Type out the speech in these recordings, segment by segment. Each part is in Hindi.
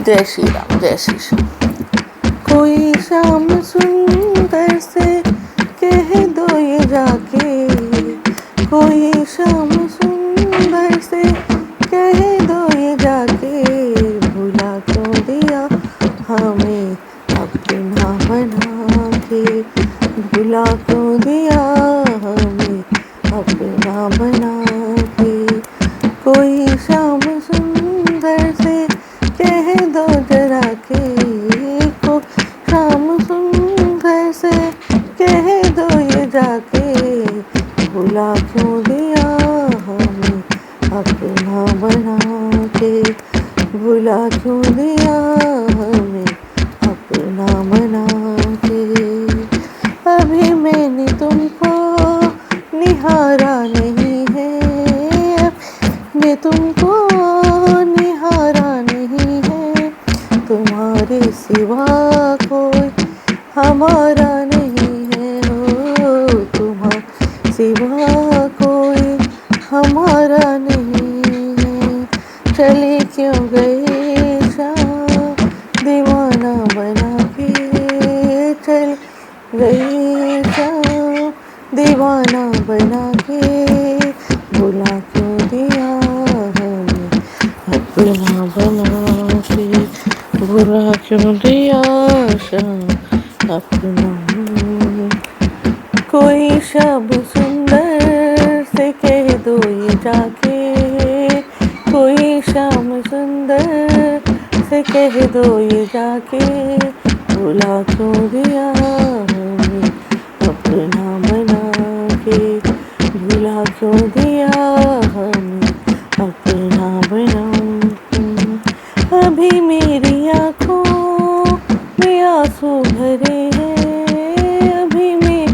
जय श्री राम, जय श्री श्याम। कोई शाम सुंदर से कह दो ये जाके, कोई शाम सुंदर से कह दो ये जाके, भुला क्यों दिया हमें अपना बना के, भुला क्यों दिया हमें अपना बना के। कोई शाम सुंदर से कह दो जरा के, को शाम सुंदर से कह दो ये जाके, भुला क्यों दिया हमें अपना बना के, भुला क्यों दिया हमें अपना बना के। अभी मैंने तुमको निहारा नहीं है, मैं तुमको निहारा नहीं है, तुम्हारे सिवा कोई हमारा नहीं है, हो तुम्हारे सिवा कोई हमारा नहीं है। चले क्यों गए शाम दीवाना बना के, चले गए शाम दीवाना बना के, भुला क्यों दिया हमें अपना बना के, भुला क्यों दिया शाम अपना। कोई शब्द सुंदर से कह दो ये जाके, कोई शाम सुंदर से कह दो ये जाके, भुला क्यों दिया हमें अपना बना के, भुला क्यों दिया हमें अपना बना के। अभी मेरी आँखों में आंसू भरे हैं, अभी मेरी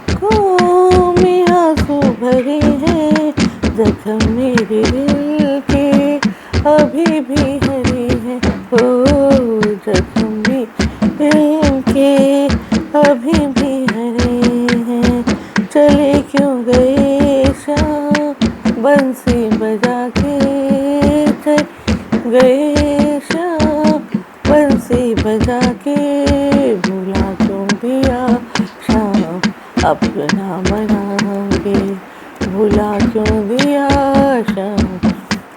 आँखों में आंसू भरे हैं, जख्म मेरे दिल के अभी भी हरे हैं, हो जख्म मेरे दिल के अभी भी हरे हैं। चले क्यों गए शाम बंसी बजा के, चले गए शाम बंसी बजा के, भुला क्यों दिया शाम अपना बना के, भुला क्यों दिया शाम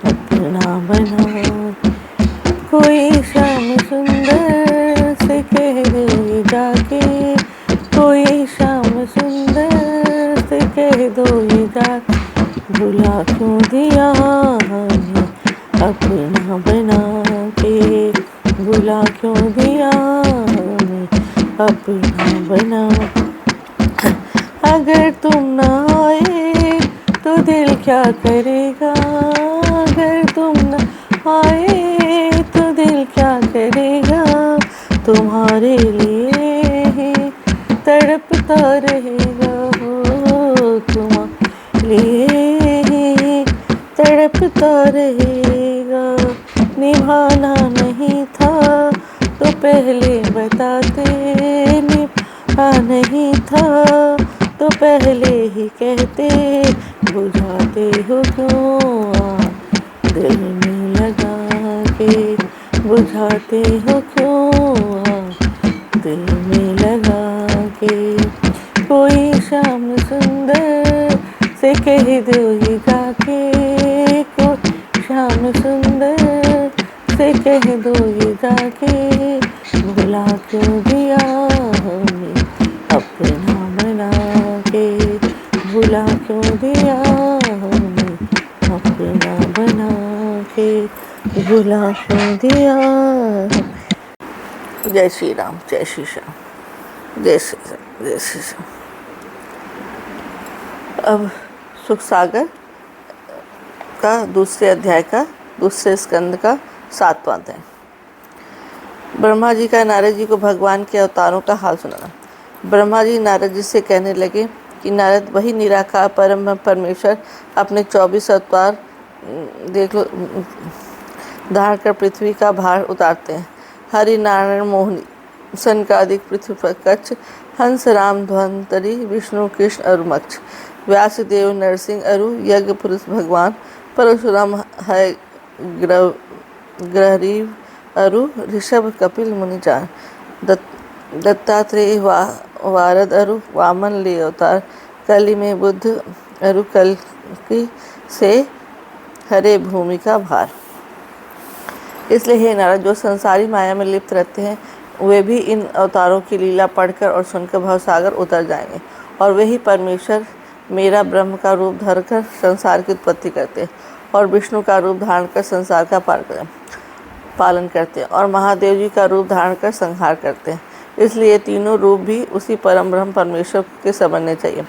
अपना बना। कोई शाम सुंदर से कह दो ये जाके, कोई शाम सुंदर से कह दो ये जाके, भुला क्यों दिया हमें अपना बना के, भुला क्यों दिया हमें अपना बना। अगर तुम ना आए तो दिल क्या करेगा, अगर तुम ना आए तो दिल क्या करेगा, तुम्हारे लिए ही तड़पता रहेगा, हो तुम्हारे लिए ही तड़पता रहेगा। निभाना नहीं था तो पहले बताते, निभाना नहीं था तो पहले ही कहते, बुझाते हो क्यों दिल में लगा के, बुझाते हो क्यों दिल में लगा के। कोई शाम सुंदर से कह दो ये जाके, कोई शाम सुंदर से कह दो ये जाके, भुला क्यों दिया हमें अपना बना के, भुला क्यों दिया हमें अपना बना के, भुला क्यों दिया। जय श्री राम, जय श्री श्याम, जय श्री राम, जय श्री श्याम। अब सुख सागर का दूसरे अध्याय का दूसरे स्कंद का 7वां अध्याय। ब्रह्मा जी का नारद जी को भगवान के अवतारों का हाल सुनाना। ब्रह्मा जी नारद जी से कहने लगे कि नारद, वही निराकार परम परमेश्वर अपने 24 अवतार देख लो धारण कर पृथ्वी का भार उतारते हैं। हरि नारायण मोहिनी सनकादिक पृथ्वी पर कच्छ, हंस राम ध्वंतरी विष्णु कृष्ण अरु मक्ष, व्यासदेव नरसिंह अरु यज्ञ पुरुष भगवान, परशुराम है ग्रहरीव अरु ऋषभ कपिल मुनिजान, दत्तात्रेय वारद अरु वामन ले अवतार, कली में बुद्ध अरु कल्कि से हरे भूमि का भार। इसलिए हे नारद, जो संसारी माया में लिप्त रहते हैं वे भी इन अवतारों की लीला पढ़कर और सुनकर भवसागर उतर जाएंगे, और वही परमेश्वर मेरा ब्रह्म का रूप धरकर संसार की उत्पत्ति करते हैं, और विष्णु का रूप धारण कर संसार का पालन करते हैं, और महादेव जी का रूप धारण कर संहार करते हैं। इसलिए तीनों रूप भी उसी परम ब्रह्म परमेश्वर के समझने चाहिए।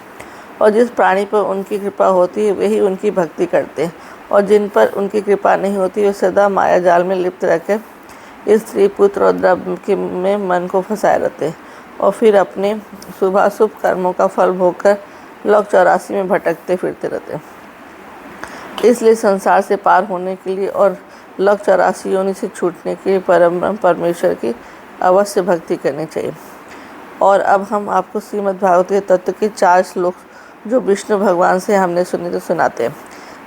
और जिस प्राणी पर उनकी कृपा होती है वही उनकी भक्ति करते हैं, और जिन पर उनकी कृपा नहीं होती वे सदा माया जाल में लिप्त रहकर स्त्री पुत्र और द्रव्य में मन को फंसाए रहते हैं, और फिर अपने शुभाशुभ कर्मों का फल भोगकर लोक 84 में भटकते फिरते रहते हैं। इसलिए संसार से पार होने के लिए और लोक 84 योनि से छूटने के लिए परम ब्रह्म परमेश्वर की अवश्य भक्ति करनी चाहिए। और अब हम आपको श्रीमद् भागवत तत्व के 4 श्लोक जो विष्णु भगवान से हमने सुने तो सुनाते हैं,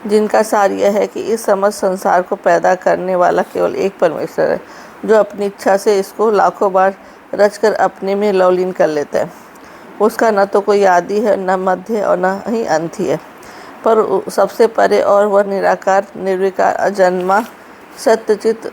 जिनका सार यह है कि इस समस्त संसार को पैदा करने वाला केवल एक परमेश्वर है, जो अपनी इच्छा से इसको लाखों बार रचकर अपने में लवलीन कर लेता है। उसका न तो कोई आदि है, न मध्य और न ही अंत ही है, पर सबसे परे और वह निराकार निर्विकार अजन्मा सत्यचित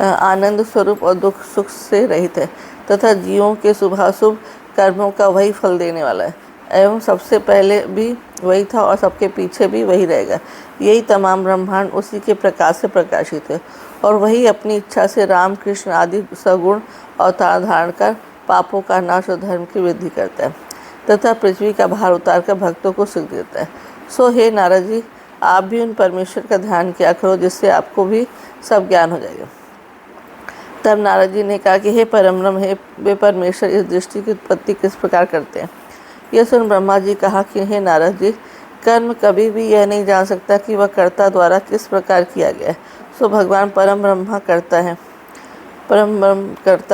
आनंद स्वरूप और दुख सुख से रहित है, तथा जीवों के शुभाशुभ कर्मों का वही फल देने वाला है, एवं सबसे पहले भी वही था और सबके पीछे भी वही रहेगा। यही तमाम ब्रह्मांड उसी के प्रकाश से प्रकाशित है, और वही अपनी इच्छा से राम कृष्ण आदि सगुण अवतार धारण कर पापों का नाश और धर्म की वृद्धि करता है, तथा पृथ्वी का भार उतार कर भक्तों को सुख देता है। सो हे नारद जी, आप भी उन परमेश्वर का ध्यान किया करो, जिससे आपको भी सब ज्ञान हो जाएगा। तब नारद जी ने कहा कि हे परम ब्रह्म, हे वे परमेश्वर इस दृष्टि की उत्पत्ति किस प्रकार करते हैं। यह सुन ब्रह्मा जी कहा कि हे नारद जी, कर्म कभी भी यह नहीं जान सकता कि वह कर्ता द्वारा किस प्रकार किया गया है। सो भगवान परम ब्रह्म करता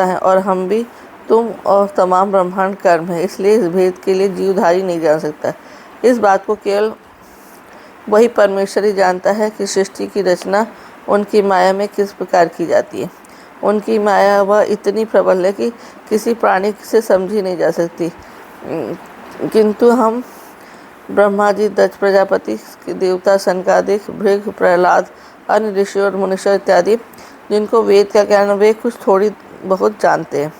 है, और हम भी, तुम और तमाम ब्रह्मांड कर्म है। इसलिए इस भेद के लिए जीवधारी नहीं जान सकता। इस बात को केवल वही परमेश्वर ही जानता है कि सृष्टि की रचना उनकी माया में किस प्रकार की जाती है। उनकी माया वह इतनी प्रबल है कि किसी प्राणी से समझी नहीं जा सकती, किंतु हम ब्रह्मा जी, दक्ष प्रजापति, देवता सनकादिक, भृग, प्रहलाद, अन्य ऋषि और मुनीश्वर इत्यादि जिनको वेद का ज्ञान वे कुछ थोड़ी बहुत जानते हैं,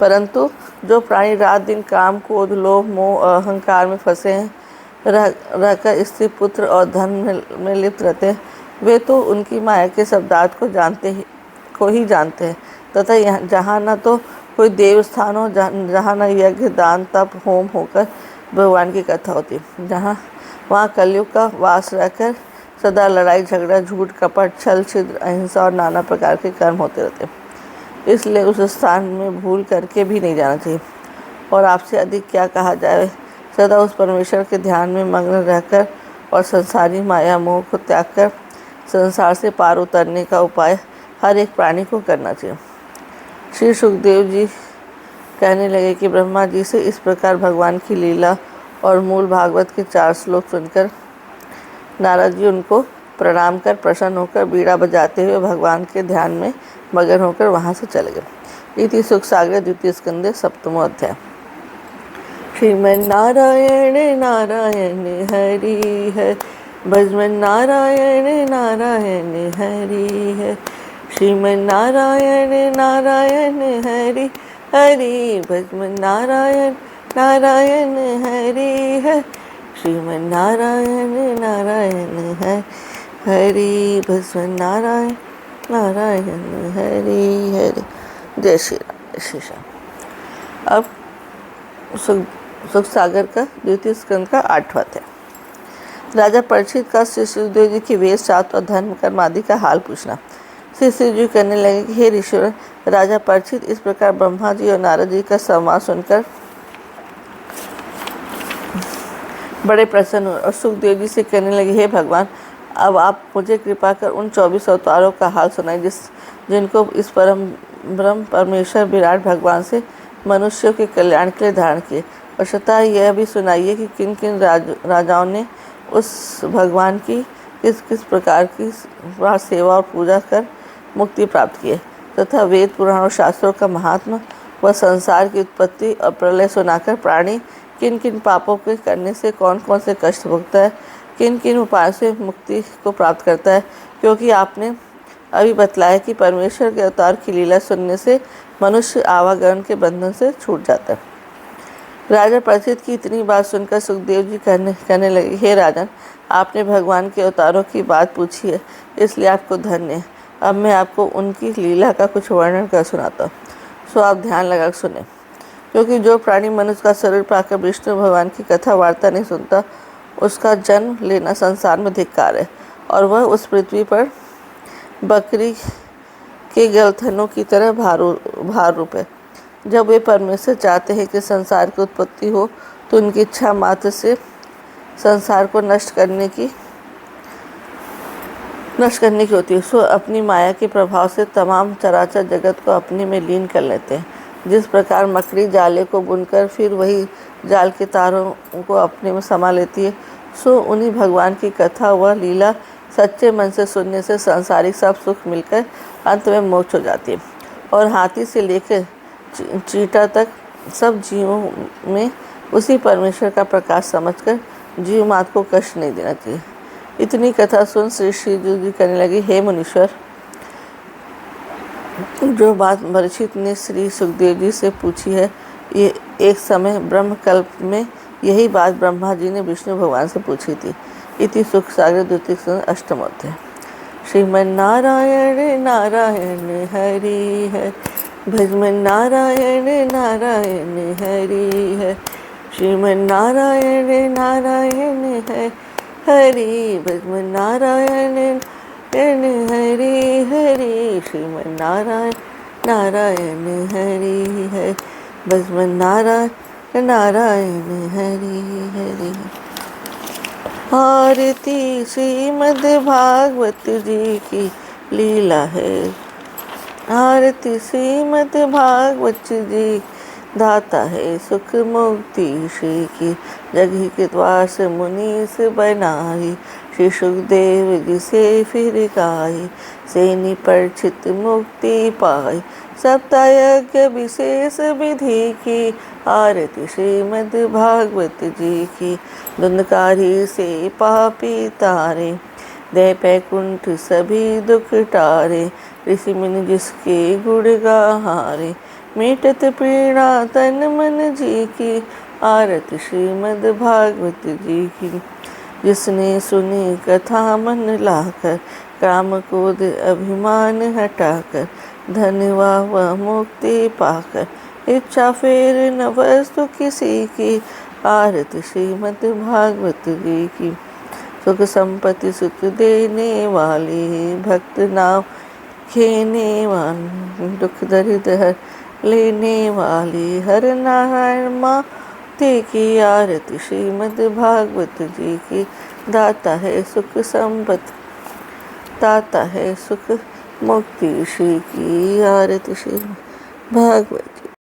परंतु जो प्राणी रात दिन काम, क्रोध, लोभ, मोह, अहंकार में फंसे हैं, रहकर स्त्री पुत्र और धन में लिप्त रहते हैं, वे तो उनकी माया के शब्दार्थ को ही जानते हैं, तथा जहाँ न तो कोई देवस्थान हो, जहाँ न यज्ञ, दान, तप, होम होकर भगवान की कथा होती, वहाँ कलयुग का वास रहकर सदा लड़ाई झगड़ा, झूठ, कपट, छल, छिद्र, अहिंसा और नाना प्रकार के कर्म होते रहते हैं। इसलिए उस स्थान में भूल करके भी नहीं जाना चाहिए। और आपसे अधिक क्या कहा जाए, सदा उस परमेश्वर के ध्यान में मग्न रहकर और संसारी माया मोह को त्याग कर संसार से पार उतरने का उपाय हर एक प्राणी को करना चाहिए। श्री सुखदेव जी कहने लगे कि ब्रह्मा जी से इस प्रकार भगवान की लीला और मूल भागवत के 4 श्लोक सुनकर नारद जी उनको प्रणाम कर प्रसन्न होकर बीड़ा बजाते हुए भगवान के ध्यान में मगन होकर वहाँ से चले गए। इति सुख सागर द्वितीय स्कंदे 7वां अध्याय। श्रीमन्नारायण नारायण हरि है, भजमन्नारायण नारायण हरि है। श्रीमन्नारायण नारायण हरि हरि, भजमन्नारायण नारायण हरि है। श्रीमन्नारायण नारायण है हरि, भजमन्नारायण नारायण हरि हरि। जय श्री राम, जय श्री श्याम। अब सुख सागर का द्वितीय स्कंद का 8वां अध्याय। राजा परीक्षित का श्री सुखदेव जी की वेद शास्त्र और धर्म कर्म आदि का हाल पूछना। श्री शिव जी कहने लगे कि हे ऋषिवर, राजा परीक्षित इस प्रकार ब्रह्मा जी और नारद जी का संवाद सुनकर बड़े प्रसन्न हुए और सुखदेव जी से कहने लगे, हे भगवान, अब आप मुझे कृपा कर उन 24 अवतारों का हाल सुनाएं जिनको इस परम ब्रह्म परमेश्वर विराट भगवान से मनुष्यों के कल्याण के लिए धारण किए, और स्वतः यह भी सुनाइए कि किन किन राजाओं ने उस भगवान की किस किस प्रकार की सेवा और पूजा कर मुक्ति प्राप्त की है तथा वेद पुराण और शास्त्रों का महात्मा व संसार की उत्पत्ति और प्रलय सुनाकर प्राणी किन किन पापों के करने से कौन कौन से कष्ट भोगता है, किन किन उपायों से मुक्ति को प्राप्त करता है, क्योंकि आपने अभी बतलाया कि परमेश्वर के अवतार की लीला सुनने से मनुष्य आवागमन के बंधन से छूट जाता है। राजा परीक्षित की इतनी बात सुनकर सुखदेव जी कहने लगे, हे राजन, आपने भगवान के अवतारों की बात पूछी है, इसलिए आपको धन्य है। अब मैं आपको उनकी लीला का कुछ वर्णन कर सुनाता हूँ, सो आप ध्यान लगा सुने। क्योंकि जो प्राणी मनुष्य का शरीर पाकर विष्णु भगवान की कथा वार्ता नहीं सुनता, उसका जन्म लेना संसार में धिक्कार है, और वह उस पृथ्वी पर बकरी के गलथनों की तरह भार रूप है। जब वे परमेश्वर चाहते हैं कि संसार की उत्पत्ति हो, तो उनकी इच्छा मात्र से संसार को नष्ट करने की होती है। सो अपनी माया के प्रभाव से तमाम चराचर जगत को अपने में लीन कर लेते हैं। जिस प्रकार मकड़ी जाले को बुनकर फिर वही जाल के तारों को अपने में समा लेती है, सो उन्हीं भगवान की कथा व लीला सच्चे मन से सुनने से सांसारिक सब सुख मिलकर अंत में मोक्ष हो जाती है। और हाथी से लेकर चींटा तक सब जीवों में उसी परमेश्वर का प्रकाश समझकर जीव मात्र को कष्ट नहीं देना चाहिए। इतनी कथा सुन श्री जी कहने लगे, हे मुनीश्वर, जो बात परीक्षित ने श्री सुखदेव जी से पूछी है, ये एक समय ब्रह्मकल्प में यही बात ब्रह्मा जी ने विष्णु भगवान से पूछी थी। इति सुख सागर द्वितीय अष्टमोध्याय। श्रीमन्नारायण नारायण हरि है, भजमन नारायण नारायण हरि है, श्रीमन्नारायण नारायण है हरि, भजमन नारायण हरि हरि, श्रीमन्नारायण नारायण हरि है, भजमन नारायण नारायण हरि हरि। आरती श्रीमद् भागवत जी की लीला है, आरती श्रीमद् भागवत जी दाता है सुख मुक्ति श्री की, जगही के द्वार से मुनीस बनाई, श्री सुखदेव जी से फिर गाई, सेनी परीक्षित मुक्ति पाई, सप्ताह यज्ञ विशेष विधि की, आरती श्रीमद् भागवत जी की, धुंधकारी से पापी तारे, दे बैकुंठ सभी दुख टारे, ऋषि मुनि जिसके गुण गाहारे, मिटत पीड़ा तन मन जी की, आरती श्रीमद् भागवत जी की, जिसने सुनी कथा मन लाकर, काम क्रोध अभिमान हटाकर, धन्यवा व मुक्ति पाकर, इच्छा फेर न वस्तु किसी की, आरती श्रीमद् भागवत जी की, सुख संपत्ति सुख देने वाली, भक्त नाम खेने वाली, दुख दरिद्र हर लेने वाली, हर नारायण माँ ते की, आरती श्रीमद् भागवत जी की, दाता है सुख संपत्ति, दाता है सुख मुक्ति श्री की, आरती श्रीमद् भागवत।